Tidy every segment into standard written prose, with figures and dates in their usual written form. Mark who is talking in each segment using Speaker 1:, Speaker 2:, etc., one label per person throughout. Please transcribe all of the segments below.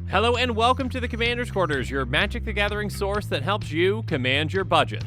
Speaker 1: Hello and welcome to the Commander's Quarters, your Magic the Gathering source that helps you command your budget.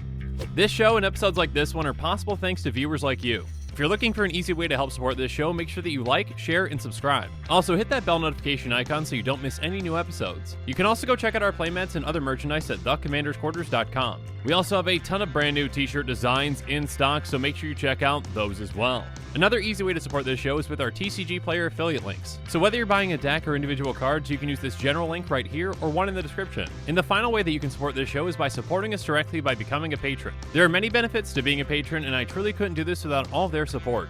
Speaker 1: This show and episodes like this one are possible thanks to viewers like you. If you're looking for an easy way to help support this show, make sure that you like, share, and subscribe. Also, hit that bell notification icon so you don't miss any new episodes. You can also go check out our playmats and other merchandise at thecommandersquarters.com. We also have a ton of brand new t-shirt designs in stock, so make sure you check out those as well. Another easy way to support this show is with our TCG Player affiliate links. So whether you're buying a deck or individual cards, you can use this general link right here or one in the description. And the final way that you can support this show is by supporting us directly by becoming a patron. There are many benefits to being a patron, and I truly couldn't do this without all of their support.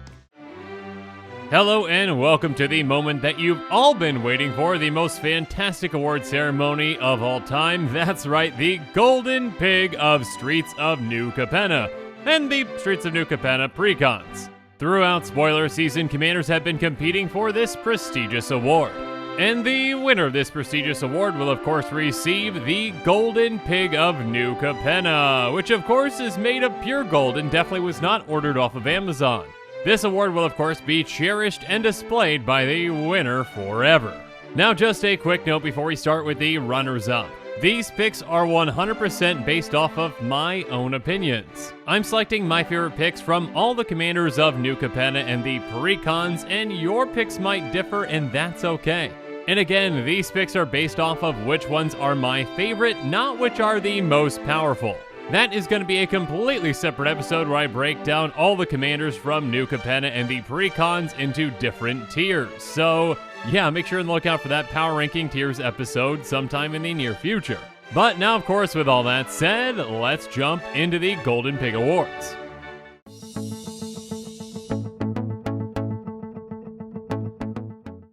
Speaker 1: Hello and welcome to the moment that you've all been waiting for, the most fantastic award ceremony of all time. That's right, the Golden Pig of Streets of New Capenna and the Streets of New Capenna Precons. Throughout spoiler season, Commanders have been competing for this prestigious award. And the winner of this prestigious award will of course receive the Golden Pig of New Capenna, which of course is made of pure gold and definitely was not ordered off of Amazon. This award will of course be cherished and displayed by the winner forever. Now just a quick note before we start with the runners-up. These picks are 100% based off of my own opinions. I'm selecting my favorite picks from all the commanders of New Capenna and the Precons, and your picks might differ, and that's okay. And again, these picks are based off of which ones are my favorite, not which are the most powerful. That is going to be a completely separate episode where I break down all the commanders from New Capenna and the Precons into different tiers. So yeah, make sure and look out for that Power Ranking Tiers episode sometime in the near future. But now, of course, with all that said, let's jump into the Golden Pig Awards.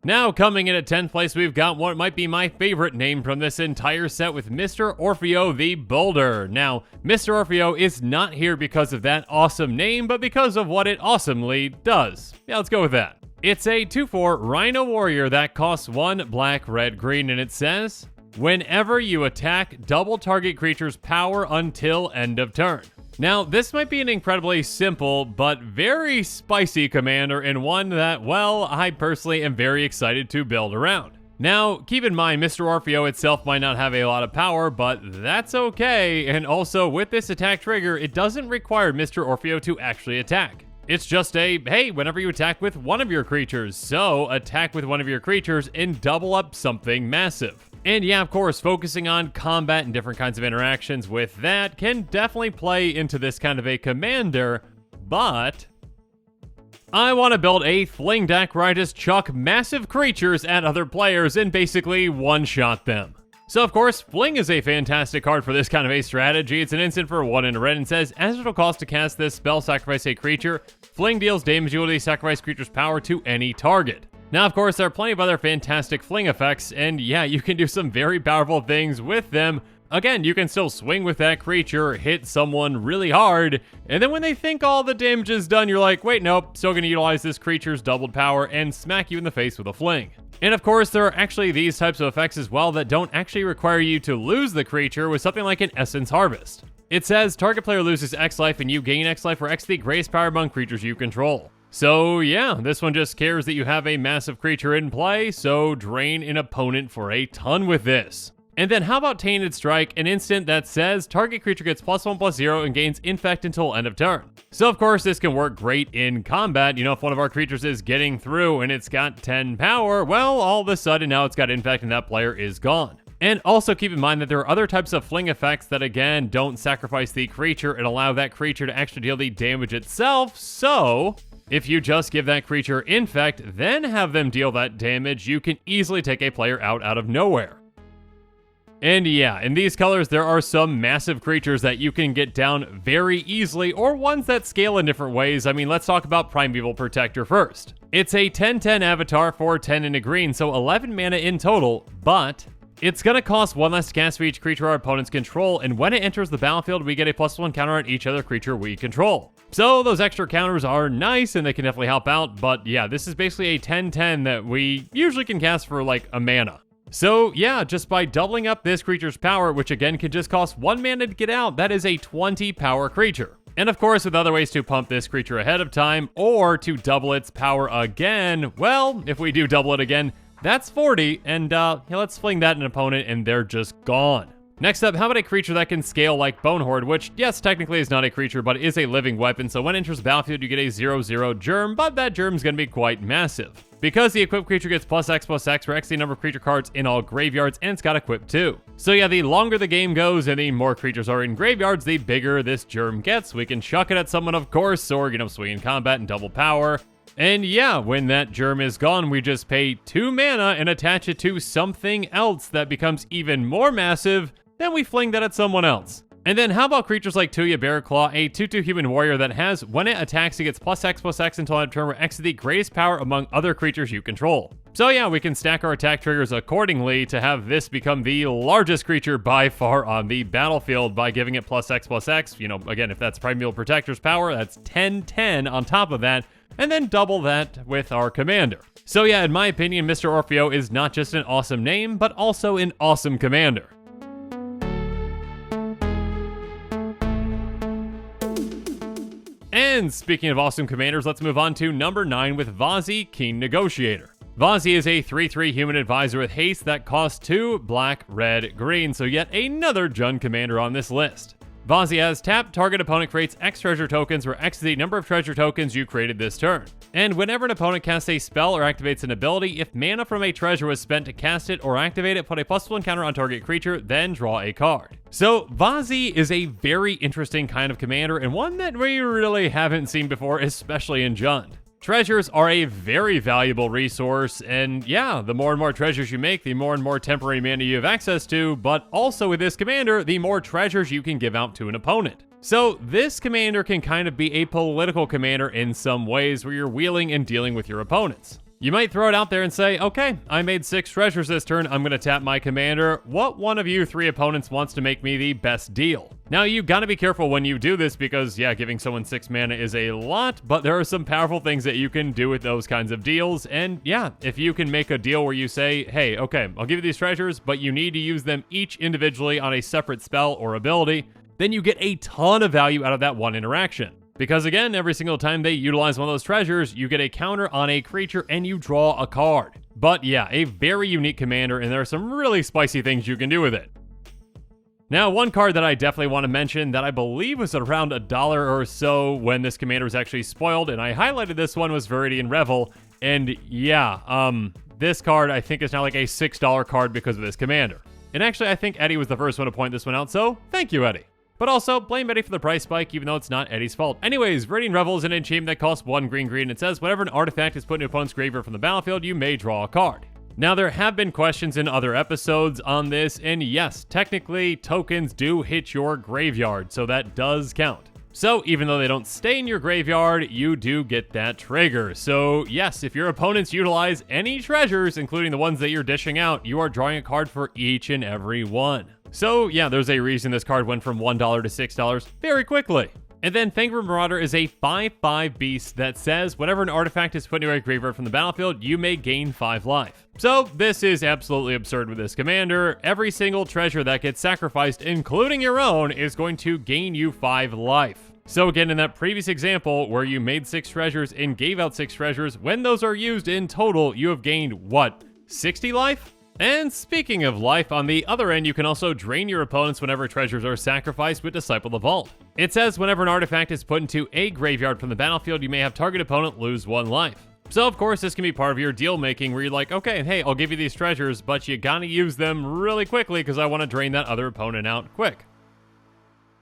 Speaker 1: Now, coming in at 10th place, we've got what might be my favorite name from this entire set with Mr. Orfeo the Boulder. Now, Mr. Orfeo is not here because of that awesome name, but because of what it awesomely does. Yeah, let's go with that. It's a 2/4 Rhino Warrior that costs 1 black, red, green, and it says, whenever you attack, double target creature's power until end of turn. Now, this might be an incredibly simple, but very spicy commander, and one that, well, I personally am very excited to build around. Now, keep in mind, Mr. Orfeo itself might not have a lot of power, but that's okay, and also, with this attack trigger, it doesn't require Mr. Orfeo to actually attack. It's just a, hey, whenever you attack with one of your creatures, so attack with one of your creatures and double up something massive. And yeah, of course, focusing on combat and different kinds of interactions with that can definitely play into this kind of a commander, but I want to build a fling deck where I just chuck massive creatures at other players and basically one-shot them. So of course, Fling is a fantastic card for this kind of a strategy. It's an instant for 1 in red and says, as it'll cost to cast this spell, sacrifice a creature. Fling deals damage equal to the sacrifice creature's power to any target. Now, of course, there are plenty of other fantastic Fling effects, and yeah, you can do some very powerful things with them. Again, you can still swing with that creature, hit someone really hard, and then when they think all the damage is done, you're like, wait, nope, still gonna utilize this creature's doubled power and smack you in the face with a Fling. And of course, there are actually these types of effects as well that don't actually require you to lose the creature with something like an Essence Harvest. It says, target player loses X life and you gain X life for X the greatest power among creatures you control. So yeah, this one just cares that you have a massive creature in play, so drain an opponent for a ton with this. And then how about Tainted Strike, an instant that says target creature gets +1/+0 and gains Infect until end of turn. So of course this can work great in combat. You know, if one of our creatures is getting through and it's got 10 power, well, all of a sudden now it's got Infect and that player is gone. And also keep in mind that there are other types of Fling effects that again don't sacrifice the creature and allow that creature to actually deal the damage itself. So if you just give that creature Infect, then have them deal that damage, you can easily take a player out of nowhere. And yeah, in these colors, there are some massive creatures that you can get down very easily, or ones that scale in different ways. I mean, let's talk about Primeval Protector first. It's a 10/10 avatar for 10 and a green, so 11 mana in total, but it's gonna cost 1 less to cast for each creature our opponents control, and when it enters the battlefield, we get a +1 counter on each other creature we control. So those extra counters are nice, and they can definitely help out, but yeah, this is basically a 10/10 that we usually can cast for like a mana. So yeah, just by doubling up this creature's power, which again can just cost 1 mana to get out, that is a 20 power creature. And of course, with other ways to pump this creature ahead of time, or to double its power again, well, if we do double it again, that's 40, and yeah, let's fling that at an opponent and they're just gone. Next up, how about a creature that can scale like Bonehorde, which, yes, technically is not a creature, but is a living weapon, so when it enters the battlefield, you get a 0/0 germ, but that germ's gonna be quite massive. Because the equipped creature gets +X for X the number of creature cards in all graveyards, and it's got equipped too. So yeah, the longer the game goes and the more creatures are in graveyards, the bigger this germ gets. We can chuck it at someone, of course, or, swing in combat and double power. And yeah, when that germ is gone, we just pay 2 mana and attach it to something else that becomes even more massive. Then we fling that at someone else. And then how about creatures like Tuya Bearclaw, a 2/2 human warrior that has, when it attacks, it gets +X until end of turn, where X is the greatest power among other creatures you control. So yeah, we can stack our attack triggers accordingly to have this become the largest creature by far on the battlefield by giving it +X. Again, if that's Primeval Protector's power, that's 10/10 on top of that, and then double that with our commander. So yeah, in my opinion, Mr. Orfeo is not just an awesome name, but also an awesome commander. And speaking of awesome commanders, let's move on to number 9 with Vazi, Keen Negotiator. Vazi is a 3/3 human advisor with haste that costs 2 black, red, green, so yet another Jund commander on this list. Vazi has tap, target opponent creates X treasure tokens, where X is the number of treasure tokens you created this turn. And whenever an opponent casts a spell or activates an ability, if mana from a treasure was spent to cast it or activate it, put a +1 counter on target creature, then draw a card. So Vazi is a very interesting kind of commander, and one that we really haven't seen before, especially in Jund. Treasures are a very valuable resource, and yeah, the more and more treasures you make, the more and more temporary mana you have access to, but also with this commander, the more treasures you can give out to an opponent. So this commander can kind of be a political commander in some ways, where you're wheeling and dealing with your opponents. You might throw it out there and say, okay, I made 6 treasures this turn, I'm gonna tap my commander. What one of you 3 opponents wants to make me the best deal? Now, you gotta be careful when you do this because, yeah, giving someone 6 mana is a lot, but there are some powerful things that you can do with those kinds of deals. And yeah, if you can make a deal where you say, hey, okay, I'll give you these treasures, but you need to use them each individually on a separate spell or ability, then you get a ton of value out of that one interaction. Because again, every single time they utilize one of those treasures, you get a counter on a creature and you draw a card. But yeah, a very unique commander, and there are some really spicy things you can do with it. Now, one card that I definitely want to mention that I believe was around $1 or so when this commander was actually spoiled, and I highlighted this one, was Viridian Revel. And yeah, this card I think is now like a $6 card because of this commander. And actually, I think Eddie was the first one to point this one out, so thank you, Eddie. But also, blame Eddie for the price spike, even though it's not Eddie's fault. Anyways, Viridian Revel is an enchantment that costs 1 green. It says, whenever an artifact is put in an opponent's graveyard from the battlefield, you may draw a card. Now, there have been questions in other episodes on this, and yes, technically, tokens do hit your graveyard, so that does count. So, even though they don't stay in your graveyard, you do get that trigger. So, yes, if your opponents utilize any treasures, including the ones that you're dishing out, you are drawing a card for each and every one. So yeah, there's a reason this card went from $1 to $6 very quickly. And then Fangor Marauder is a 5/5 beast that says whenever an artifact is put into a graveyard from the battlefield, you may gain 5 life. So this is absolutely absurd with this commander. Every single treasure that gets sacrificed, including your own, is going to gain you 5 life. So again, in that previous example where you made 6 treasures and gave out 6 treasures, when those are used in total, you have gained, what, 60 life? And speaking of life, on the other end, you can also drain your opponents whenever treasures are sacrificed with Disciple the Vault. It says whenever an artifact is put into a graveyard from the battlefield, you may have target opponent lose 1 life. So of course, this can be part of your deal making where you're like, okay, hey, I'll give you these treasures, but you gotta use them really quickly because I want to drain that other opponent out quick.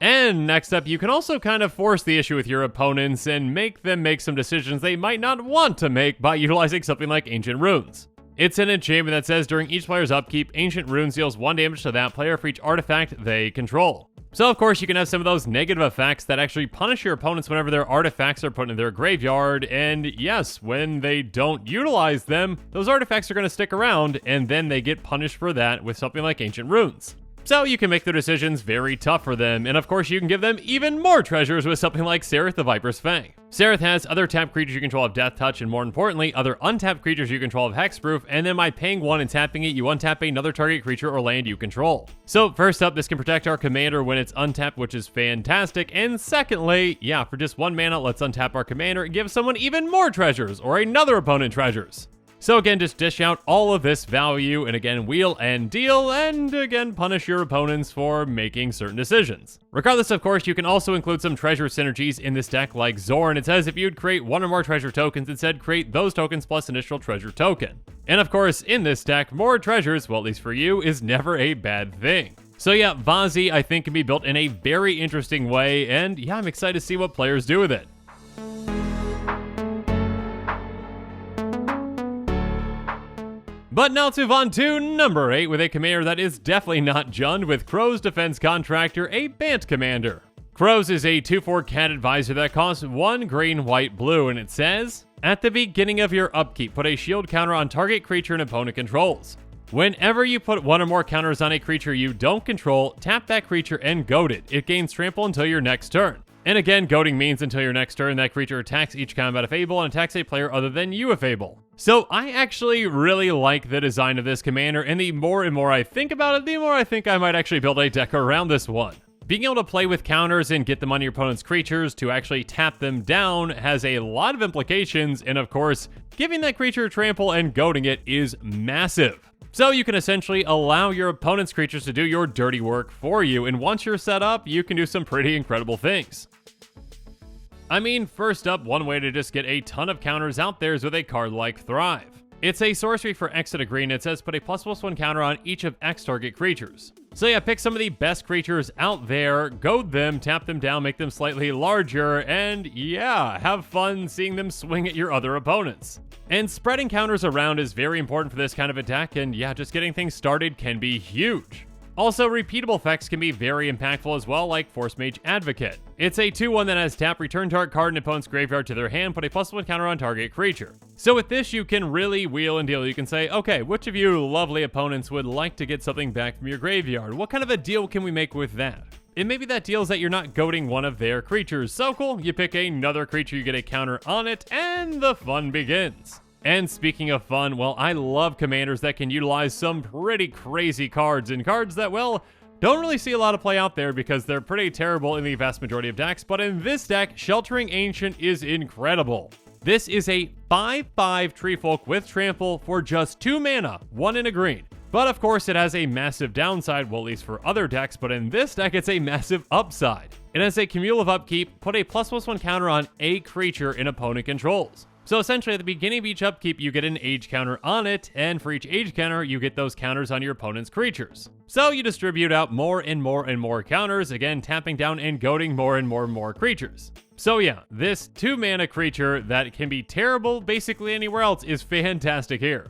Speaker 1: And next up, you can also kind of force the issue with your opponents and make them make some decisions they might not want to make by utilizing something like Ancient Runes. It's an enchantment that says during each player's upkeep, Ancient Runes deals 1 damage to that player for each artifact they control. So of course you can have some of those negative effects that actually punish your opponents whenever their artifacts are put in their graveyard, and yes, when they don't utilize them, those artifacts are going to stick around, and then they get punished for that with something like Ancient Runes. So you can make their decisions very tough for them, and of course you can give them even more treasures with something like Sereth the Viper's Fang. Sereth has other tapped creatures you control of Death Touch, and more importantly, other untapped creatures you control of Hexproof, and then by paying 1 and tapping it, you untap another target creature or land you control. So first up, this can protect our commander when it's untapped, which is fantastic, and secondly, yeah, for just 1 mana, let's untap our commander and give someone even more treasures, or another opponent treasures. So again, just dish out all of this value, and again, wheel and deal, and again, punish your opponents for making certain decisions. Regardless, of course, you can also include some treasure synergies in this deck like Zorn. It says if you'd create 1 or more treasure tokens, instead create those tokens plus initial treasure token. And of course, in this deck, more treasures, well at least for you, is never a bad thing. So yeah, Vazzy I think can be built in a very interesting way, and yeah, I'm excited to see what players do with it. But now let's move on to number 8 with a commander that is definitely not Jund with Crow's Defense Contractor, a Bant commander. Crow's is a 2/4 cat advisor that costs 1 green, white, blue, and it says, at the beginning of your upkeep, put a shield counter on target creature an opponent controls. Whenever you put 1 or more counters on a creature you don't control, tap that creature and goad it. It gains trample until your next turn. And again, goading means until your next turn, that creature attacks each combat if able and attacks a player other than you if able. So I actually really like the design of this commander, and the more and more I think about it, the more I think I might actually build a deck around this one. Being able to play with counters and get them on your opponent's creatures to actually tap them down has a lot of implications, and of course, giving that creature trample and goading it is massive. So you can essentially allow your opponent's creatures to do your dirty work for you, and once you're set up, you can do some pretty incredible things. I mean, first up, one way to just get a ton of counters out there is with a card like Thrive. It's a sorcery for X and a green. It says put a ++1 counter on each of X target creatures. So yeah, pick some of the best creatures out there, goad them, tap them down, make them slightly larger, and yeah, have fun seeing them swing at your other opponents. And spreading counters around is very important for this kind of attack, and yeah, just getting things started can be huge. Also, repeatable effects can be very impactful as well, like Force Mage Advocate. It's a 2/1 that has tap, return target card in opponent's graveyard to their hand, put a +1 counter on target creature. So with this, you can really wheel and deal. You can say, okay, which of you lovely opponents would like to get something back from your graveyard? What kind of a deal can we make with that? And maybe that deal is that you're not goading one of their creatures. So cool, you pick another creature, you get a counter on it, and the fun begins. And speaking of fun, well, I love commanders that can utilize some pretty crazy cards, and cards that, well, don't really see a lot of play out there because they're pretty terrible in the vast majority of decks, but in this deck, Sheltering Ancient is incredible. This is a 5/5 Treefolk with Trample for just 2 mana, 1 and a green. But of course, it has a massive downside, well, at least for other decks, but in this deck, it's a massive upside. It has a cumulative upkeep, put a ++1 counter on a creature an opponent controls. So essentially, at the beginning of each upkeep, you get an age counter on it, and for each age counter, you get those counters on your opponent's creatures. So you distribute out more and more and more counters, again, tapping down and goading more and more creatures. So yeah, this 2 mana creature that can be terrible basically anywhere else is fantastic here.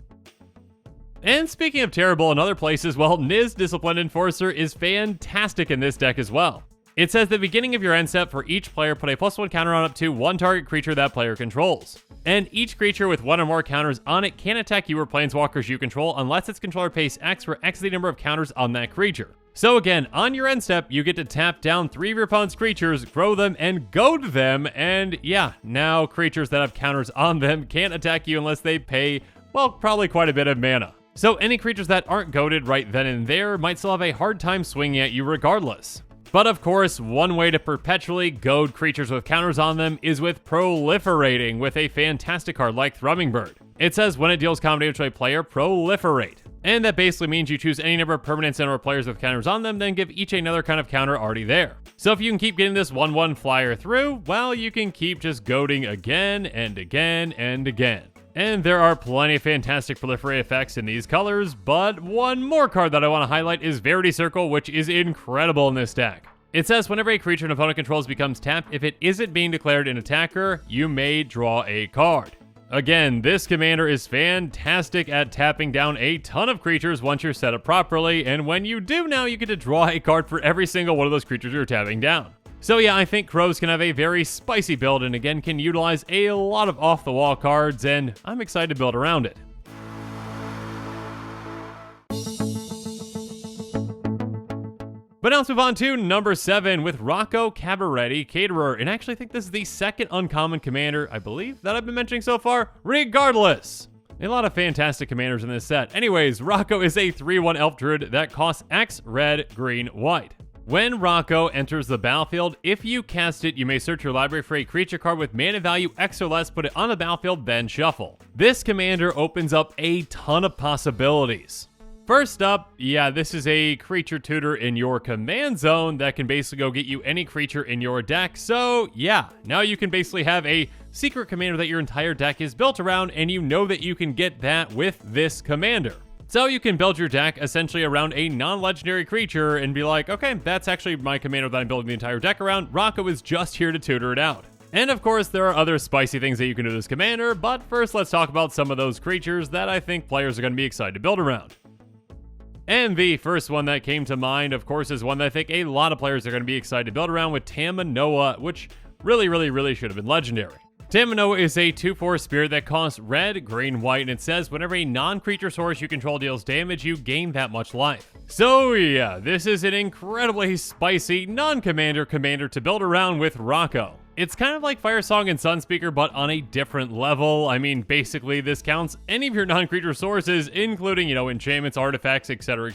Speaker 1: And speaking of terrible in other places, well, Niz Disciplined Enforcer is fantastic in this deck as well. It says at the beginning of your end step, for each player, put a +1 counter on up to 1 target creature that player controls. And each creature with 1 or more counters on it can attack you or planeswalkers you control unless its controller pays X, where X is the number of counters on that creature. So again, on your end step, you get to tap down 3 of your opponent's creatures, grow them, and goad them, and yeah, now creatures that have counters on them can't attack you unless they pay, well, probably quite a bit of mana. So any creatures that aren't goaded right then and there might still have a hard time swinging at you regardless. But of course, one way to perpetually goad creatures with counters on them is with proliferating with a fantastic card like Thrumming Bird. It says when it deals combat damage to a player, proliferate. And that basically means you choose any number of permanents and or players with counters on them, then give each another kind of counter already there. So if you can keep getting this 1/1 flyer through, well, you can keep just goading again and again and again. And there are plenty of fantastic proliferate effects in these colors, but one more card that I want to highlight is Verity Circle, which is incredible in this deck. It says whenever a creature an opponent controls becomes tapped, if it isn't being declared an attacker, you may draw a card. Again, this commander is fantastic at tapping down a ton of creatures once you're set up properly, and when you do now, you get to draw a card for every single one of those creatures you're tapping down. So yeah, I think Crows can have a very spicy build and again can utilize a lot of off-the-wall cards, and I'm excited to build around it. But now let's move on to number 7 with Rocco Cabaretti Caterer. And I actually think this is the second uncommon commander, I believe, that I've been mentioning so far. Regardless, a lot of fantastic commanders in this set. Anyways, Rocco is a 3/1 Elf Druid that costs X, red, green, white. When Rocco enters the battlefield, if you cast it, you may search your library for a creature card with mana value X or less, put it on the battlefield, then shuffle. This commander opens up a ton of possibilities. First up, yeah, this is a creature tutor in your command zone that can basically go get you any creature in your deck. So yeah, now you can basically have a secret commander that your entire deck is built around, and you know that you can get that with this commander. So you can build your deck essentially around a non-legendary creature and be like, okay, that's actually my commander that I'm building the entire deck around. Rocco is just here to tutor it out. And of course, there are other spicy things that you can do with this commander, but first let's talk about some of those creatures that I think players are going to be excited to build around. And the first one that came to mind, of course, is one that I think a lot of players are going to be excited to build around with Tamanoa, which really should have been legendary. Tamanoa is a 2/4 spirit that costs red, green, white, and it says whenever a non-creature source you control deals damage, you gain that much life. So yeah, this is an incredibly spicy non-commander commander to build around with Rocco. It's kind of like Firesong and Sunspeaker, but on a different level. I mean, basically, this counts any of your non-creature sources, including, enchantments, artifacts, etc.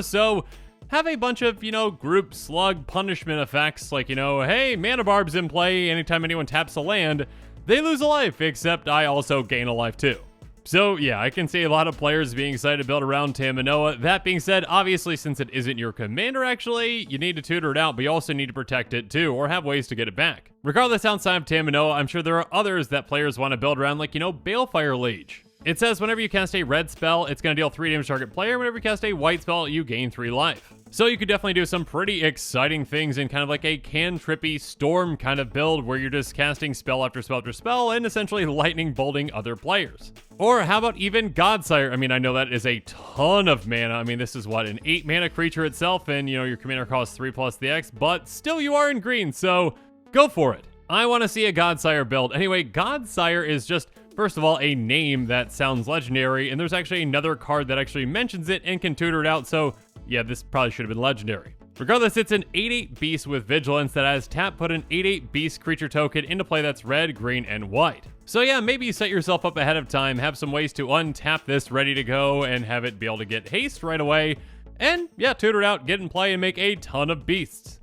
Speaker 1: So have a bunch of, group slug punishment effects, like, hey, Mana Barb's in play. Anytime anyone taps a land, they lose a life, except I also gain a life too. So yeah, I can see a lot of players being excited to build around Tamanoa. That being said, obviously, since it isn't your commander actually, you need to tutor it out, but you also need to protect it too, or have ways to get it back. Regardless, outside of Tamanoa, I'm sure there are others that players want to build around, like, Balefire Liege. It says whenever you cast a red spell, it's going to deal 3 damage to target player. Whenever you cast a white spell, you gain 3 life. So you could definitely do some pretty exciting things in kind of like a cantrippy storm kind of build where you're just casting spell after spell after spell and essentially lightning bolting other players. Or how about even Godsire? I mean, I know that is a ton of mana. I mean, this is what, an 8 mana creature itself, and your commander costs 3+ the X, but still you are in green, so go for it. I want to see a Godsire build. Anyway, Godsire is just, first of all, a name that sounds legendary, and there's actually another card that actually mentions it and can tutor it out, so yeah, this probably should have been legendary. Regardless, it's an 8/8 beast with vigilance that has tap, put an 8/8 beast creature token into play that's red, green, and white. So yeah, maybe you set yourself up ahead of time, have some ways to untap this ready to go, and have it be able to get haste right away, and yeah, tutor it out, get in play, and make a ton of beasts.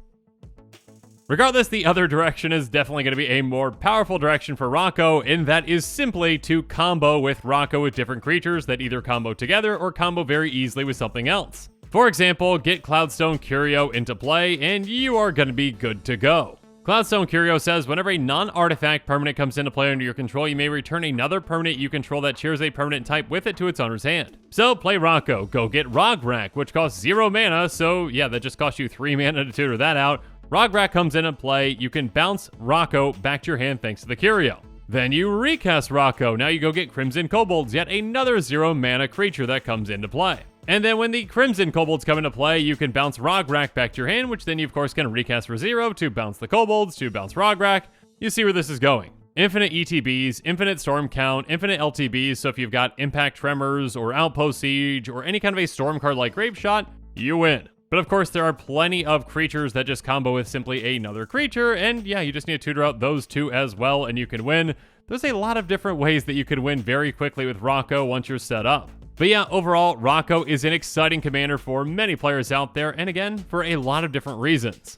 Speaker 1: Regardless, the other direction is definitely going to be a more powerful direction for Rocco, and that is simply to combo with Rocco with different creatures that either combo together or combo very easily with something else. For example, get Cloudstone Curio into play, and you are going to be good to go. Cloudstone Curio says whenever a non-artifact permanent comes into play under your control, you may return another permanent you control that shares a permanent type with it to its owner's hand. So play Rocco, go get Rograk, which costs 0 mana, so yeah, that just costs you 3 mana to tutor that out. Rograk comes in and play, you can bounce Rocco back to your hand thanks to the Curio. Then you recast Rocco, now you go get Crimson Kobolds, yet another 0 mana creature that comes into play. And then when the Crimson Kobolds come into play, you can bounce Rograk back to your hand, which then you of course can recast for 0 to bounce the Kobolds, to bounce Rograk. You see where this is going. Infinite ETBs, infinite Storm Count, infinite LTBs, so if you've got Impact Tremors or Outpost Siege or any kind of a Storm card like Grape Shot, you win. But of course, there are plenty of creatures that just combo with simply another creature, and yeah, you just need to tutor out those two as well, and you can win. There's a lot of different ways that you can win very quickly with Rocco once you're set up. But yeah, overall, Rocco is an exciting commander for many players out there, and again, for a lot of different reasons.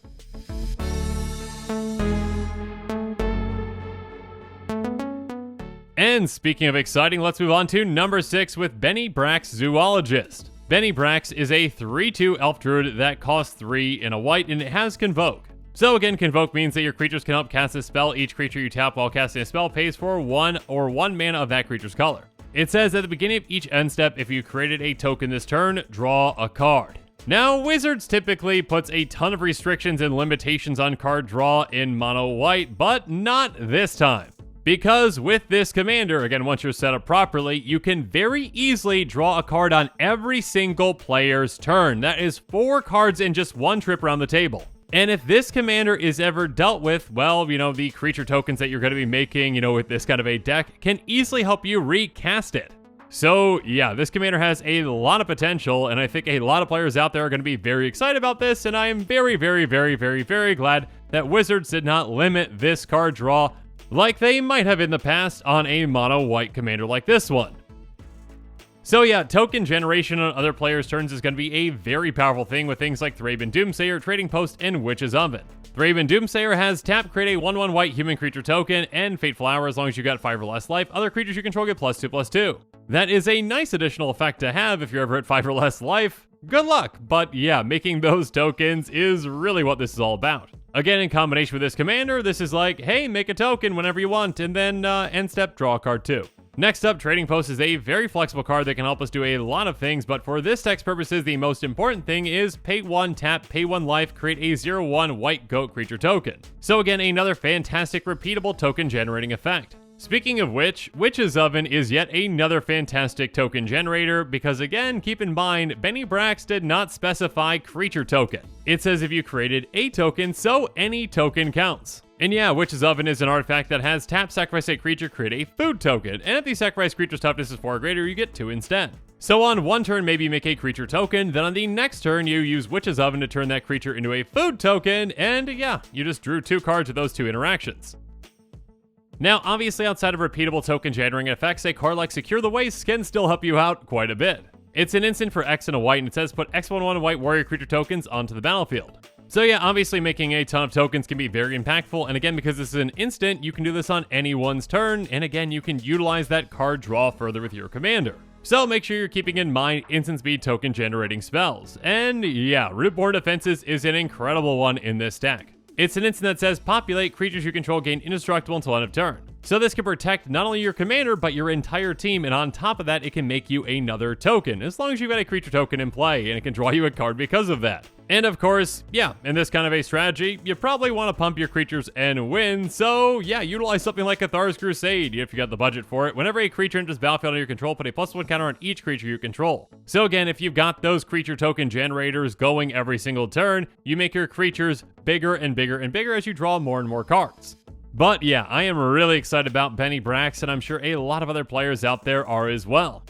Speaker 1: And speaking of exciting, let's move on to number 6 with Benny Brax Zoologist. Benny Brax is a 3/2 Elf Druid that costs 3 in a white, and it has Convoke. So again, Convoke means that your creatures can help cast a spell. Each creature you tap while casting a spell pays for 1 mana of that creature's color. It says at the beginning of each end step, if you created a token this turn, draw a card. Now, Wizards typically puts a ton of restrictions and limitations on card draw in mono white, but not this time. Because with this commander, again, once you're set up properly, you can very easily draw a card on every single player's turn. That is 4 cards in just 1 trip around the table. And if this commander is ever dealt with, well, the creature tokens that you're going to be making, with this kind of a deck can easily help you recast it. So yeah, this commander has a lot of potential, and I think a lot of players out there are going to be very excited about this, and I am very, very, very, very, very glad that Wizards did not limit this card draw like they might have in the past on a mono white commander like this one. So yeah, token generation on other players' turns is going to be a very powerful thing with things like Thraben Doomsayer, Trading Post, and Witch's Oven. Thraben Doomsayer has tap, create a 1/1 white human creature token, and Fateful Hour as long as you got 5 or less life. Other creatures you control get +2/+2. That is a nice additional effect to have if you're ever at 5 or less life. Good luck, but yeah, making those tokens is really what this is all about. Again, in combination with this commander, this is like, hey, make a token whenever you want, and then end step, draw a card too. Next up, Trading Post is a very flexible card that can help us do a lot of things, but for this text purposes, the most important thing is pay 1 tap, pay 1 life, create a 0/1 white goat creature token. So again, another fantastic repeatable token generating effect. Speaking of which, Witch's Oven is yet another fantastic token generator because again, keep in mind, Benny Brax did not specify creature token. It says if you created a token, so any token counts. And yeah, Witch's Oven is an artifact that has tap, sacrifice a creature, create a food token, and if the sacrifice creature's toughness is 4 or greater, you get 2 instead. So on one turn, maybe you make a creature token, then on the next turn, you use Witch's Oven to turn that creature into a food token, and yeah, you just drew 2 cards with those 2 interactions. Now, obviously, outside of repeatable token generating effects, a card like Secure the Waste can still help you out quite a bit. It's an instant for X and a white, and it says put X/1/1 white warrior creature tokens onto the battlefield. So yeah, obviously making a ton of tokens can be very impactful, and again, because this is an instant, you can do this on anyone's turn, and again, you can utilize that card draw further with your commander. So make sure you're keeping in mind instant speed token generating spells. And yeah, Rootborn Defenses is an incredible one in this deck. It's an instant that says populate, creatures you control gain indestructible until end of turn. So this can protect not only your commander, but your entire team, and on top of that, it can make you another token, as long as you've got a creature token in play, and it can draw you a card because of that. And of course, yeah, in this kind of a strategy, you probably want to pump your creatures and win, so yeah, utilize something like Athar's Crusade if you got the budget for it. Whenever a creature enters battlefield on your control, put a +1 counter on each creature you control. So again, if you've got those creature token generators going every single turn, you make your creatures bigger and bigger and bigger as you draw more and more cards. But yeah, I am really excited about Benny Brax, and I'm sure a lot of other players out there are as well.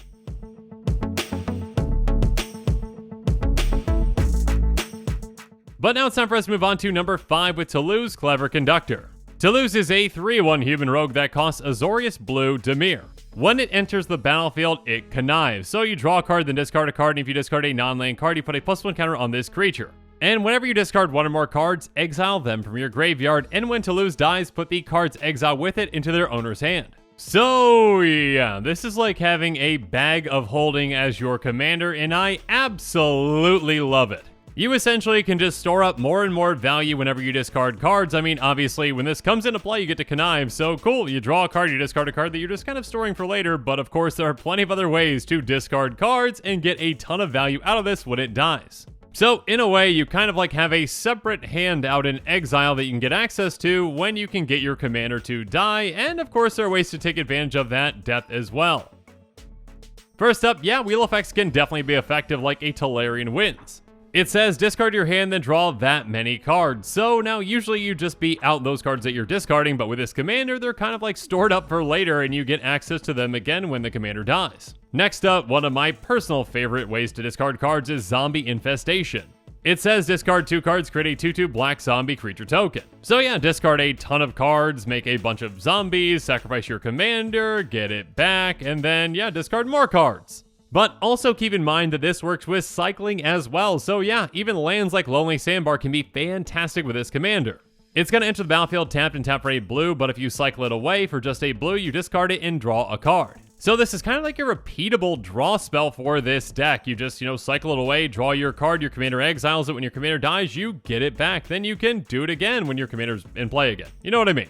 Speaker 1: But now it's time for us to move on to number 5 with Toulouse, Clever Conductor. Toulouse is a 3/1 human rogue that costs Azorius Blue Dimir. When it enters the battlefield, it connives. So you draw a card, then discard a card, and if you discard a non-land card, you put a +1 counter on this creature. And whenever you discard 1 or more cards, exile them from your graveyard, and when Toulouse dies, put the cards exiled with it into their owner's hand. So yeah, this is like having a bag of holding as your commander, and I absolutely love it. You essentially can just store up more and more value whenever you discard cards. I mean, obviously, when this comes into play, you get to connive, so cool, you draw a card, you discard a card that you're just kind of storing for later, but of course, there are plenty of other ways to discard cards and get a ton of value out of this when it dies. So, in a way, you kind of like have a separate hand out in exile that you can get access to when you can get your commander to die, and of course, there are ways to take advantage of that death as well. First up, yeah, wheel effects can definitely be effective like a Tolarian Winds. It says discard your hand, then draw that many cards. So now usually you just beat out those cards that you're discarding, but with this commander, they're kind of like stored up for later and you get access to them again when the commander dies. Next up, one of my personal favorite ways to discard cards is Zombie Infestation. It says discard 2 cards, create a 2/2 black zombie creature token. So yeah, discard a ton of cards, make a bunch of zombies, sacrifice your commander, get it back, and then yeah, discard more cards. But also keep in mind that this works with cycling as well, so yeah, even lands like Lonely Sandbar can be fantastic with this commander. It's going to enter the battlefield tapped and tap for a blue, but if you cycle it away for just a blue, you discard it and draw a card. So this is kind of like a repeatable draw spell for this deck. You just, cycle it away, draw your card, your commander exiles it, when your commander dies, you get it back. Then you can do it again when your commander's in play again. You know what I mean?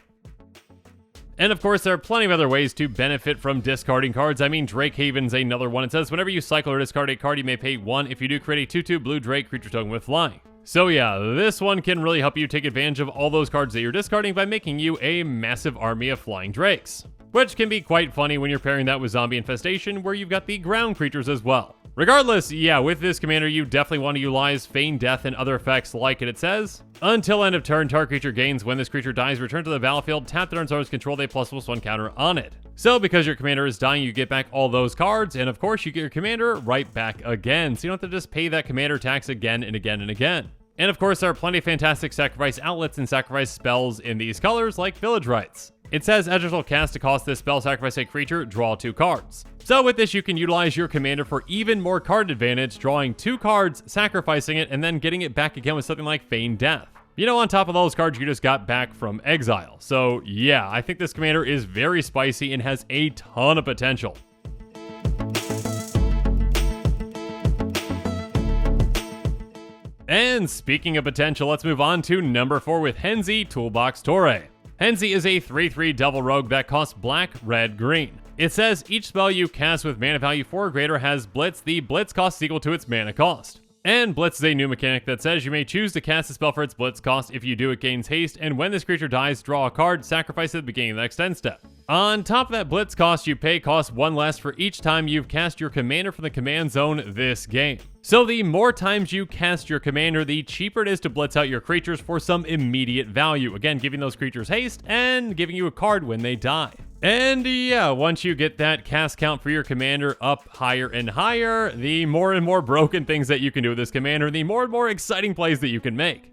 Speaker 1: And of course, there are plenty of other ways to benefit from discarding cards. I mean, Drake Haven's another one. It says, whenever you cycle or discard a card, you may pay 1 if you do create a 2/2 blue Drake creature token with flying. So yeah, this one can really help you take advantage of all those cards that you're discarding by making you a massive army of flying drakes. Which can be quite funny when you're pairing that with Zombie Infestation, where you've got the ground creatures as well. Regardless, yeah, with this commander, you definitely want to utilize Feign Death and other effects like it says. Until end of turn, target creature gains. When this creature dies, return to the battlefield, tap their owner's control, they +1 counter on it. So because your commander is dying, you get back all those cards, and of course you get your commander right back again, so you don't have to just pay that commander tax again and again and again. And of course, there are plenty of fantastic sacrifice outlets and sacrifice spells in these colors, like Village Rites. It says Edger's cast to cost this spell, sacrifice a creature, draw 2 cards. So with this, you can utilize your commander for even more card advantage, drawing 2 cards, sacrificing it, and then getting it back again with something like Feign Death. You know, on top of those cards you just got back from exile. So yeah, I think this commander is very spicy and has a ton of potential. And speaking of potential, let's move on to number 4 with Henzi Toolbox Torre. Henzi is a 3/3 devil rogue that costs black, red, green. It says each spell you cast with mana value 4 or greater has Blitz. The Blitz cost is equal to its mana cost. And Blitz is a new mechanic that says you may choose to cast a spell for its Blitz cost. If you do, it gains haste, and when this creature dies, draw a card, sacrifice it at the beginning of the next end step. On top of that Blitz cost, you pay cost 1 less for each time you've cast your commander from the command zone this game. So the more times you cast your commander, the cheaper it is to blitz out your creatures for some immediate value. Again, giving those creatures haste and giving you a card when they die. And yeah, once you get that cast count for your commander up higher and higher, the more and more broken things that you can do with this commander, the more and more exciting plays that you can make.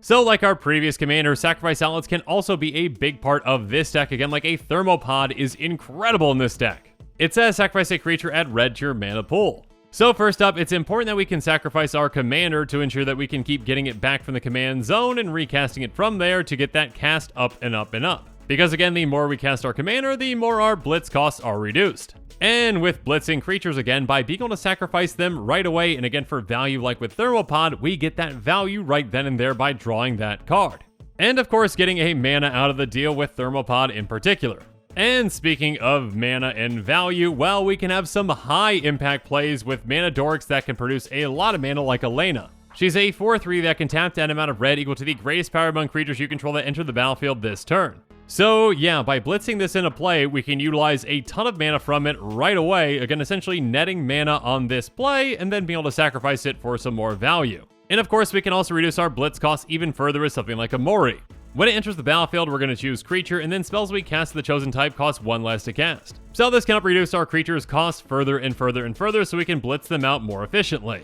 Speaker 1: So like our previous commander, sacrifice outlets can also be a big part of this deck. Again, like a Thermopod is incredible in this deck. It says sacrifice a creature, add red to your mana pool. So first up, it's important that we can sacrifice our commander to ensure that we can keep getting it back from the command zone and recasting it from there to get that cast up and up and up. Because again, the more we cast our commander, the more our blitz costs are reduced. And with blitzing creatures again, by being able to sacrifice them right away, and again for value like with Thermopod, we get that value right then and there by drawing that card. And of course, getting a mana out of the deal with Thermopod in particular. And speaking of mana and value, well, we can have some high impact plays with mana dorks that can produce a lot of mana like Elena. She's a 4/3 that can tap to an amount of red equal to the greatest power among creatures you control that enter the battlefield this turn. So yeah, by blitzing this into play, we can utilize a ton of mana from it right away, again essentially netting mana on this play and then being able to sacrifice it for some more value. And of course, we can also reduce our blitz costs even further with something like a Mori. When it enters the battlefield, we're going to choose creature, and then spells we cast of the chosen type cost 1 less to cast. So this can help reduce our creature's cost further and further and further so we can blitz them out more efficiently.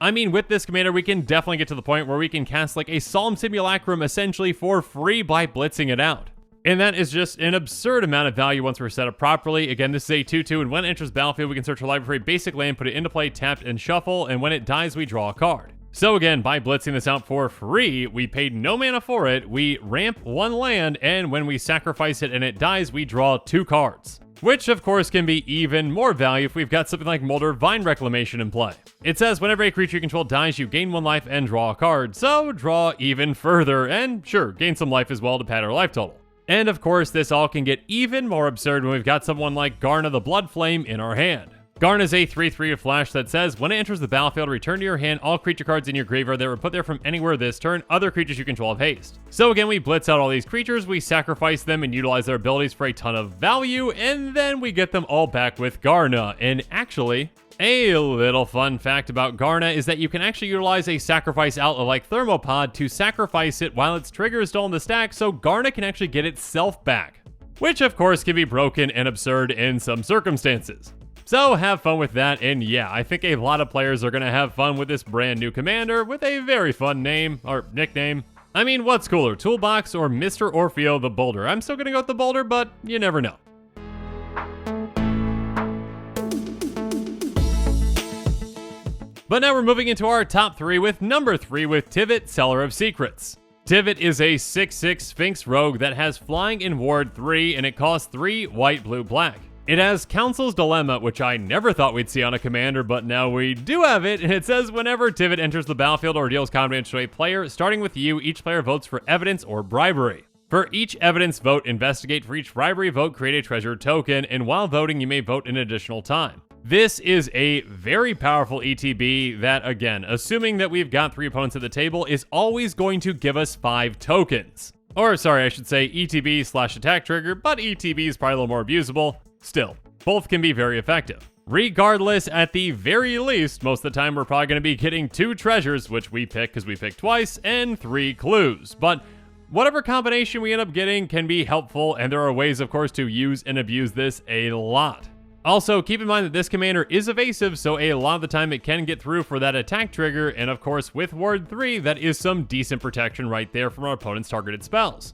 Speaker 1: I mean, with this commander, we can definitely get to the point where we can cast like a Solemn Simulacrum essentially for free by blitzing it out. And that is just an absurd amount of value once we're set up properly. Again, this is a 2/2, and when it enters battlefield, we can search our library for a basic land, put it into play, tapped, and shuffle, and when it dies, we draw a card. So again, by blitzing this out for free, we paid no mana for it, we ramp 1 land, and when we sacrifice it and it dies, we draw 2 cards. Which, of course, can be even more value if we've got something like Molder Vine Reclamation in play. It says whenever a creature you control dies, you gain 1 life and draw a card, so draw even further, and sure, gain some life as well to pad our life total. And of course, this all can get even more absurd when we've got someone like Garna the Bloodflame in our hand. Garna is a 3/3 of flash that says, when it enters the battlefield, return to your hand all creature cards in your graveyard that were put there from anywhere this turn. Other creatures you control have haste. So again, we blitz out all these creatures, we sacrifice them and utilize their abilities for a ton of value, and then we get them all back with Garna. And actually, a little fun fact about Garna is that you can actually utilize a sacrifice outlet like Thermopod to sacrifice it while its trigger is still in the stack, so Garna can actually get itself back. Which of course can be broken and absurd in some circumstances. So have fun with that, and yeah, I think a lot of players are going to have fun with this brand new commander with a very fun name, or nickname. I mean, what's cooler, Toolbox or Mr. Orfeo the Boulder? I'm still going to go with the Boulder, but you never know. But now we're moving into our top 3 with number 3 with Tivit, Seller of Secrets. Tivit is a 6/6 Sphinx rogue that has flying in ward 3, and it costs 3 white, blue, black. It has Council's Dilemma, which I never thought we'd see on a commander, but now we do have it, and it says whenever Tivit enters the battlefield or deals combat damage to a player, starting with you, each player votes for evidence or bribery. For each evidence vote, investigate. For each bribery vote, create a treasure token, and while voting, you may vote an additional time. This is a very powerful ETB that, again, assuming that we've got 3 opponents at the table, is always going to give us 5 tokens. Or, sorry, I should say ETB/attack trigger, but ETB is probably a little more abusable. Still, both can be very effective. Regardless, at the very least, most of the time we're probably going to be getting 2 treasures, which we pick because we pick twice, and 3 clues. But whatever combination we end up getting can be helpful, and there are ways, of course, to use and abuse this a lot. Also, keep in mind that this commander is evasive, so a lot of the time it can get through for that attack trigger, and of course, with Ward 3, that is some decent protection right there from our opponent's targeted spells.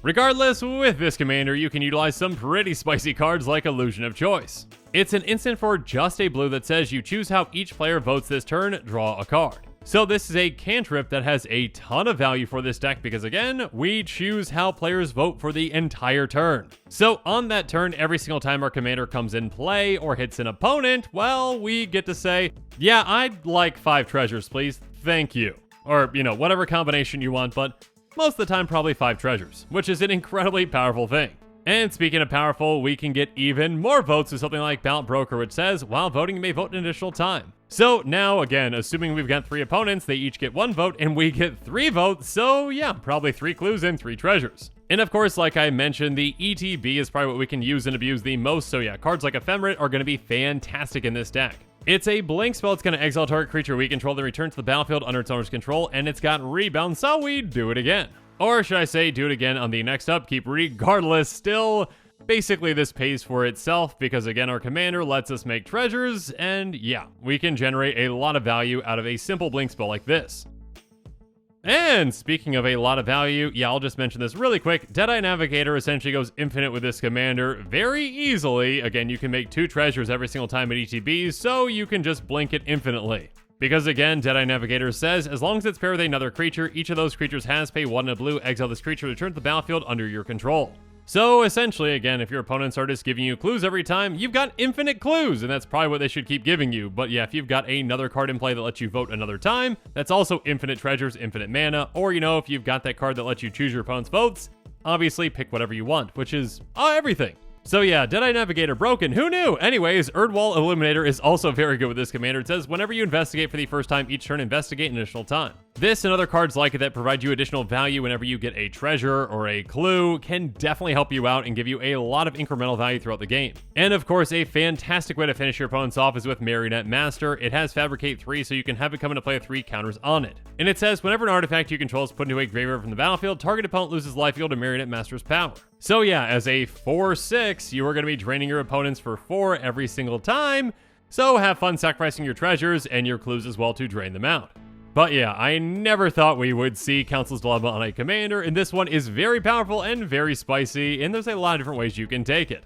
Speaker 1: Regardless, with this commander, you can utilize some pretty spicy cards like Illusion of Choice. It's an instant for just a blue that says you choose how each player votes this turn, draw a card. So this is a cantrip that has a ton of value for this deck because, again, we choose how players vote for the entire turn. So on that turn, every single time our commander comes in play or hits an opponent, well, we get to say, yeah, I'd like 5 treasures, please. Thank you. Or, you know, whatever combination you want, but most of the time, probably 5 treasures, which is an incredibly powerful thing. And speaking of powerful, we can get even more votes with something like Ballot Broker, which says, while voting, you may vote an additional time. So now, again, assuming we've got 3 opponents, they each get 1 vote, and we get 3 votes, so yeah, probably 3 clues and 3 treasures. And of course, like I mentioned, the ETB is probably what we can use and abuse the most, so yeah, cards like Ephemerate are going to be fantastic in this deck. It's a blink spell, it's going to exile target creature we control, then return to the battlefield under its owner's control, and it's got rebound, so we do it again. Or should I say, do it again on the next upkeep. Regardless, still, basically this pays for itself because, again, our commander lets us make treasures, and yeah, we can generate a lot of value out of a simple blink spell like this. And speaking of a lot of value, yeah, I'll just mention this really quick. Deadeye Navigator essentially goes infinite with this commander very easily. Again, you can make 2 treasures every single time at ETBs, so you can just blink it infinitely. Because again, Deadeye Navigator says, as long as it's paired with another creature, each of those creatures has pay 1 and a blue, exile this creature, return to the battlefield under your control. So essentially, again, if your opponents are just giving you clues every time, you've got infinite clues, and that's probably what they should keep giving you. But yeah, if you've got another card in play that lets you vote another time, that's also infinite treasures, infinite mana, or you know, if you've got that card that lets you choose your opponent's votes, obviously pick whatever you want, which is everything. So yeah, Deadeye Navigator broken, who knew? Anyways, Erdwall Illuminator is also very good with this commander. It says, whenever you investigate for the first time each turn, investigate an additional time. This and other cards like it that provide you additional value whenever you get a treasure or a clue can definitely help you out and give you a lot of incremental value throughout the game. And of course, a fantastic way to finish your opponents off is with Marionette Master. It has Fabricate 3, so you can have it come into play with 3 counters on it. And it says, whenever an artifact you control is put into a graveyard from the battlefield, target opponent loses life equal to Marionette Master's power. So yeah, as a 4/6, you are going to be draining your opponents for 4 every single time, so have fun sacrificing your treasures and your clues as well to drain them out. But yeah, I never thought we would see Council's Dilemma on a commander, and this one is very powerful and very spicy, and there's a lot of different ways you can take it.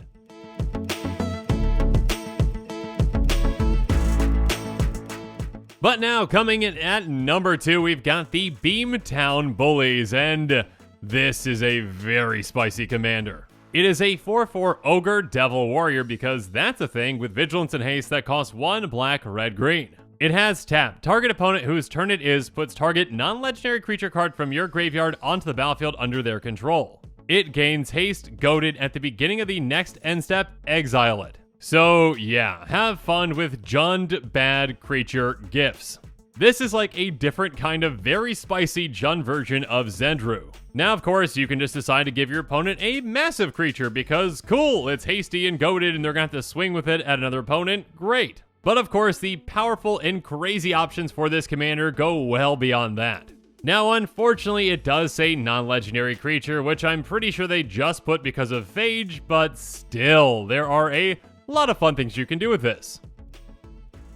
Speaker 1: But now, coming in at number 2, we've got the Beamtown Bullies, and this is a very spicy commander. It is a 4/4 Ogre Devil Warrior because that's a thing with Vigilance and Haste that costs 1 black, red, green. It has tap. Target opponent whose turn it is puts target non-legendary creature card from your graveyard onto the battlefield under their control. It gains haste, goaded at the beginning of the next end step, exile it. So yeah, have fun with Jund bad creature gifts. This is like a different kind of very spicy Jund version of Zendru. Now, of course, you can just decide to give your opponent a massive creature because cool, it's hasty and goaded and they're gonna have to swing with it at another opponent, great. But of course, the powerful and crazy options for this commander go well beyond that. Now, unfortunately, it does say non-legendary creature, which I'm pretty sure they just put because of Phage, but still, there are a lot of fun things you can do with this.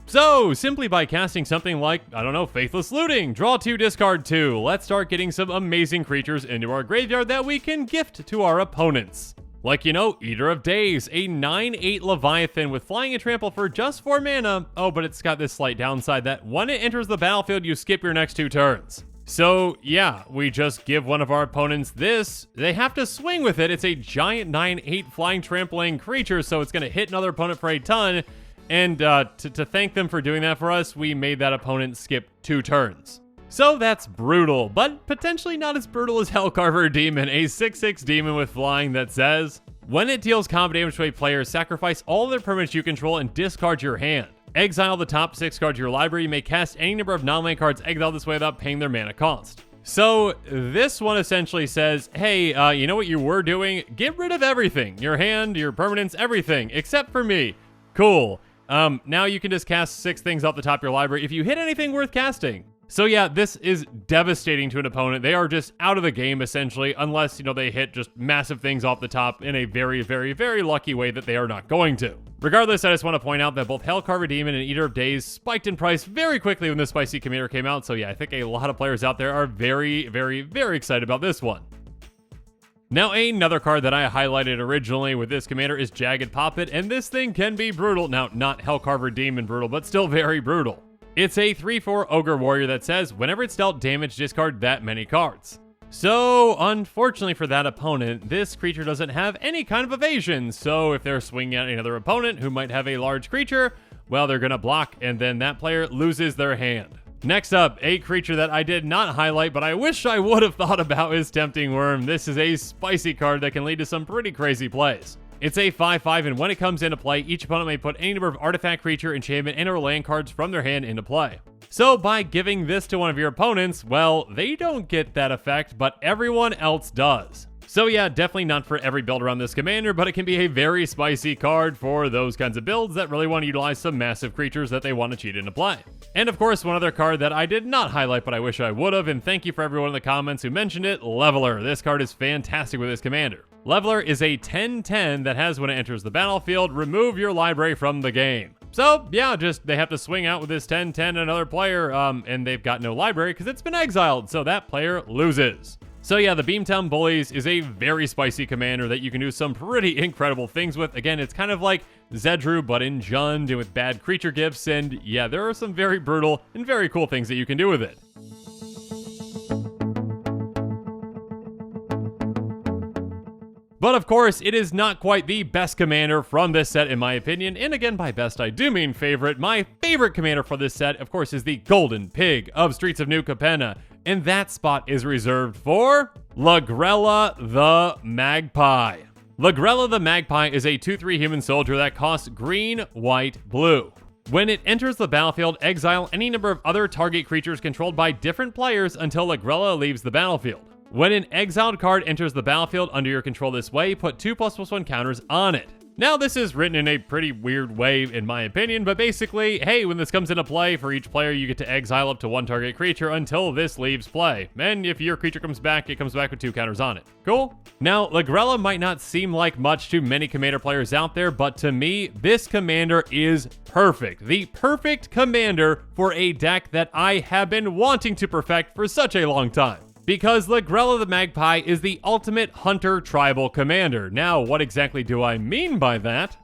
Speaker 1: So, simply by casting something like, I don't know, Faithless Looting, draw 2, discard 2, let's start getting some amazing creatures into our graveyard that we can gift to our opponents. Like, you know, Eater of Days, a 9/8 Leviathan with flying and trample for just 4 mana. Oh, but it's got this slight downside that when it enters the battlefield, you skip your next 2 turns. So, yeah, we just give one of our opponents this. They have to swing with it. It's a giant 9/8 flying trampling creature, so it's going to hit another opponent for a ton. And to thank them for doing that for us, we made that opponent skip 2 turns. So that's brutal, but potentially not as brutal as Hellcarver Demon, a 6/6 demon with flying that says, when it deals combat damage to a player, sacrifice all their permanents you control and discard your hand. Exile the top 6 cards of your library. You may cast any number of non-land cards exiled this way without paying their mana cost. So this one essentially says, hey, you know what you were doing? Get rid of everything. Your hand, your permanents, everything, except for me. Cool. Now you can just cast 6 things off the top of your library if you hit anything worth casting. So yeah, this is devastating to an opponent. They are just out of the game, essentially, unless, they hit just massive things off the top in a very, very, very lucky way that they are not going to. Regardless, I just want to point out that both Hellcarver Demon and Eater of Days spiked in price very quickly when the Spicy Commander came out, so yeah, I think a lot of players out there are very, very, very excited about this one. Now, another card that I highlighted originally with this commander is Jagged Poppet, and this thing can be brutal. Now, not Hellcarver Demon brutal, but still very brutal. It's a 3/4 Ogre Warrior that says, whenever it's dealt damage, discard that many cards. So, unfortunately for that opponent, this creature doesn't have any kind of evasion, so if they're swinging at another opponent who might have a large creature, well, they're gonna block, and then that player loses their hand. Next up, a creature that I did not highlight, but I wish I would have thought about is Tempting Worm. This is a spicy card that can lead to some pretty crazy plays. It's a 5/5, and when it comes into play, each opponent may put any number of artifact, creature, enchantment, and/or land cards from their hand into play. So by giving this to one of your opponents, well, they don't get that effect, but everyone else does. So yeah, definitely not for every build around this commander, but it can be a very spicy card for those kinds of builds that really want to utilize some massive creatures that they want to cheat into play. And of course, one other card that I did not highlight, but I wish I would have, and thank you for everyone in the comments who mentioned it, Leveler. This card is fantastic with this commander. Leveler is a 10/10 that has, when it enters the battlefield, remove your library from the game. So yeah, just they have to swing out with this 10/10 another player, and they've got no library because it's been exiled, so that player loses. So yeah, the Beamtown Bullies is a very spicy commander that you can do some pretty incredible things with. Again, it's kind of like Zedru, but in Jund and with bad creature gifts, and yeah, there are some very brutal and very cool things that you can do with it. But of course, it is not quite the best commander from this set in my opinion, and again, by best I do mean favorite. My favorite commander for this set, of course, is the Golden Pig of Streets of New Capenna, and that spot is reserved for Lagrella the Magpie. Lagrella the Magpie is a 2/3 human soldier that costs green, white, blue. When it enters the battlefield, exile any number of other target creatures controlled by different players until Lagrella leaves the battlefield. When an exiled card enters the battlefield under your control this way, put 2/++1 counters on it. Now, this is written in a pretty weird way, in my opinion, but basically, hey, when this comes into play, for each player, you get to exile up to one target creature until this leaves play. And if your creature comes back, it comes back with 2 counters on it. Cool? Now, Lagrella might not seem like much to many commander players out there, but to me, this commander is perfect. The perfect commander for a deck that I have been wanting to perfect for such a long time. Because Lagrella the Magpie is the ultimate hunter tribal commander. Now, what exactly do I mean by that?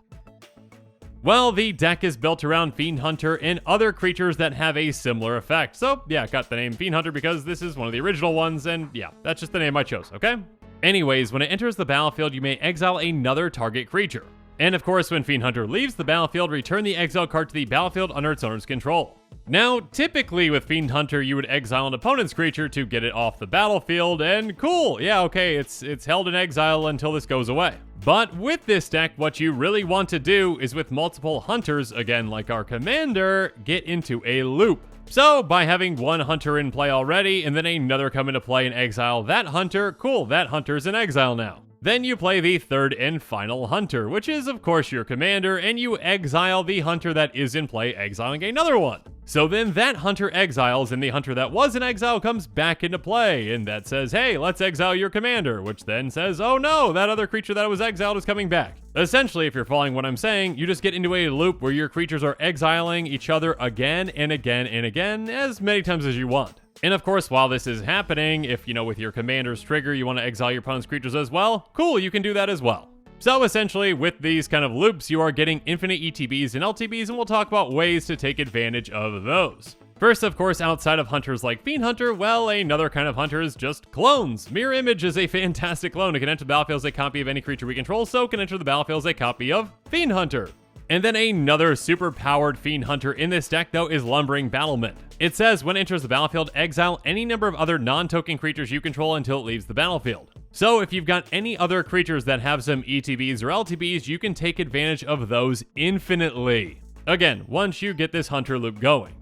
Speaker 1: Well, the deck is built around Fiend Hunter and other creatures that have a similar effect. So, yeah, got the name Fiend Hunter because this is one of the original ones, and yeah, that's just the name I chose, okay? Anyways, when it enters the battlefield, you may exile another target creature. And of course, when Fiend Hunter leaves the battlefield, return the exile card to the battlefield under its owner's control. Now, typically with Fiend Hunter, you would exile an opponent's creature to get it off the battlefield, and cool, yeah, okay, it's held in exile until this goes away. But with this deck, what you really want to do is with multiple hunters, again like our commander, get into a loop. So, by having one hunter in play already, and then another come into play and exile that hunter, cool, that hunter's in exile now. Then you play the third and final hunter, which is of course your commander, and you exile the hunter that is in play, exiling another one. So then that hunter exiles, and the hunter that was in exile comes back into play, and that says, hey, let's exile your commander, which then says, oh no, that other creature that was exiled is coming back. Essentially, if you're following what I'm saying, you just get into a loop where your creatures are exiling each other again and again and again, as many times as you want. And of course, while this is happening, if, with your commander's trigger, you want to exile your opponent's creatures as well, cool, you can do that as well. So essentially, with these kind of loops, you are getting infinite ETBs and LTBs, and we'll talk about ways to take advantage of those. First, of course, outside of hunters like Fiend Hunter, well, another kind of hunter is just clones. Mirror Image is a fantastic clone. It can enter the battlefield as a copy of any creature we control, so it can enter the battlefield as a copy of Fiend Hunter. And then another super powered Fiend Hunter in this deck, though, is Lumbering Battlement. It says, when it enters the battlefield, exile any number of other non-token creatures you control until it leaves the battlefield. So if you've got any other creatures that have some ETBs or LTBs, you can take advantage of those infinitely. Again, once you get this hunter loop going.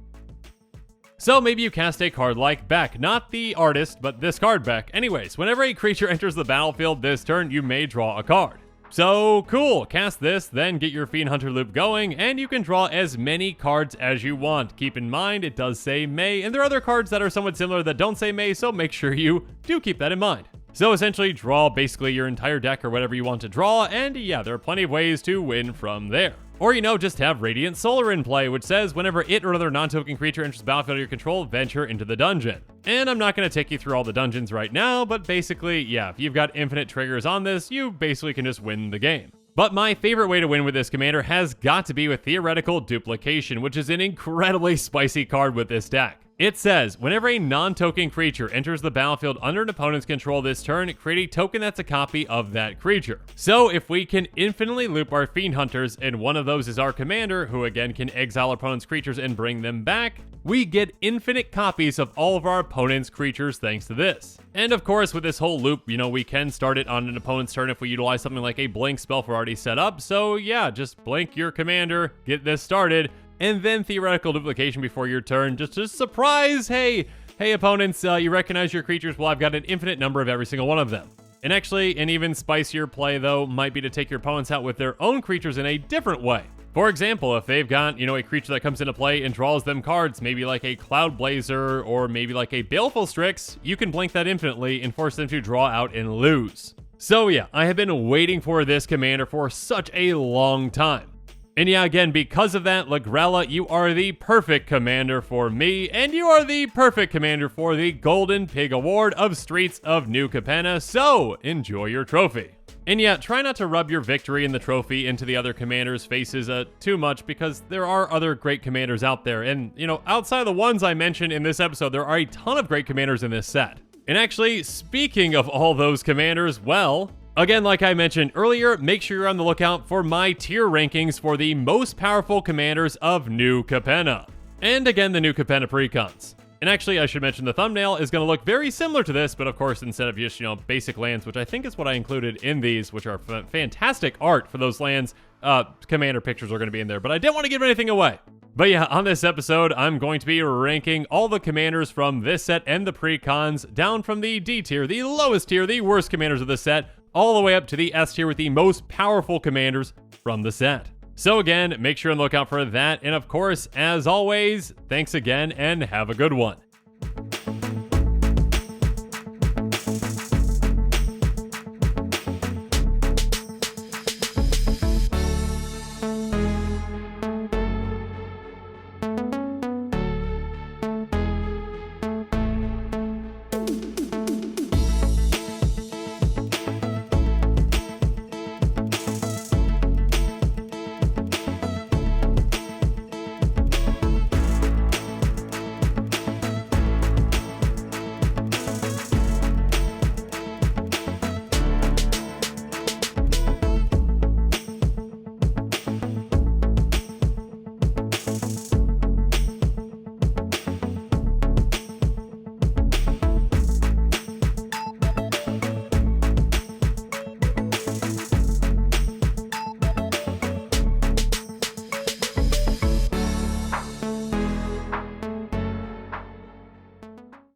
Speaker 1: So maybe you cast a card like Beck, not the artist, but this card Beck. Anyways, whenever a creature enters the battlefield this turn, you may draw a card. So cool, cast this, then get your Fiend Hunter loop going, and you can draw as many cards as you want. Keep in mind, it does say May, and there are other cards that are somewhat similar that don't say May, so make sure you do keep that in mind. So essentially, draw basically your entire deck or whatever you want to draw, and yeah, there are plenty of ways to win from there. Or, just have Radiant Solar in play, which says whenever it or another non-token creature enters the battlefield of your control, venture into the dungeon. And I'm not going to take you through all the dungeons right now, but basically, yeah, if you've got infinite triggers on this, you basically can just win the game. But my favorite way to win with this commander has got to be with Theoretical Duplication, which is an incredibly spicy card with this deck. It says, whenever a non-token creature enters the battlefield under an opponent's control this turn, create a token that's a copy of that creature. So if we can infinitely loop our Fiend Hunters, and one of those is our commander, who again can exile opponent's creatures and bring them back, we get infinite copies of all of our opponent's creatures thanks to this. And of course, with this whole loop, we can start it on an opponent's turn if we utilize something like a blink spell if we're already set up. So yeah, just blink your commander, get this started, and then Theoretical Duplication before your turn, just to surprise, hey opponents, you recognize your creatures, well I've got an infinite number of every single one of them. And actually, an even spicier play though, might be to take your opponents out with their own creatures in a different way. For example, if they've got, a creature that comes into play and draws them cards, maybe like a Cloud Blazer, or maybe like a Baleful Strix, you can blink that infinitely and force them to draw out and lose. So yeah, I have been waiting for this commander for such a long time. And yeah, again, because of that, Lagrella, you are the perfect commander for me, and you are the perfect commander for the Golden Pig Award of Streets of New Capenna, so enjoy your trophy. And yeah, try not to rub your victory in the trophy into the other commanders' faces too much, because there are other great commanders out there, and, outside of the ones I mentioned in this episode, there are a ton of great commanders in this set. And actually, speaking of all those commanders, well, again, like I mentioned earlier, make sure you're on the lookout for my tier rankings for the most powerful commanders of New Capenna. And again, the New Capenna precons. And actually, I should mention the thumbnail is going to look very similar to this, but of course, instead of just, basic lands, which I think is what I included in these, which are fantastic art for those lands, commander pictures are going to be in there, but I didn't want to give anything away. But yeah, on this episode, I'm going to be ranking all the commanders from this set and the precons, down from the D tier, the lowest tier, the worst commanders of the set, all the way up to the S tier with the most powerful commanders from the set. So again, make sure and look out for that. And of course, as always, thanks again and have a good one.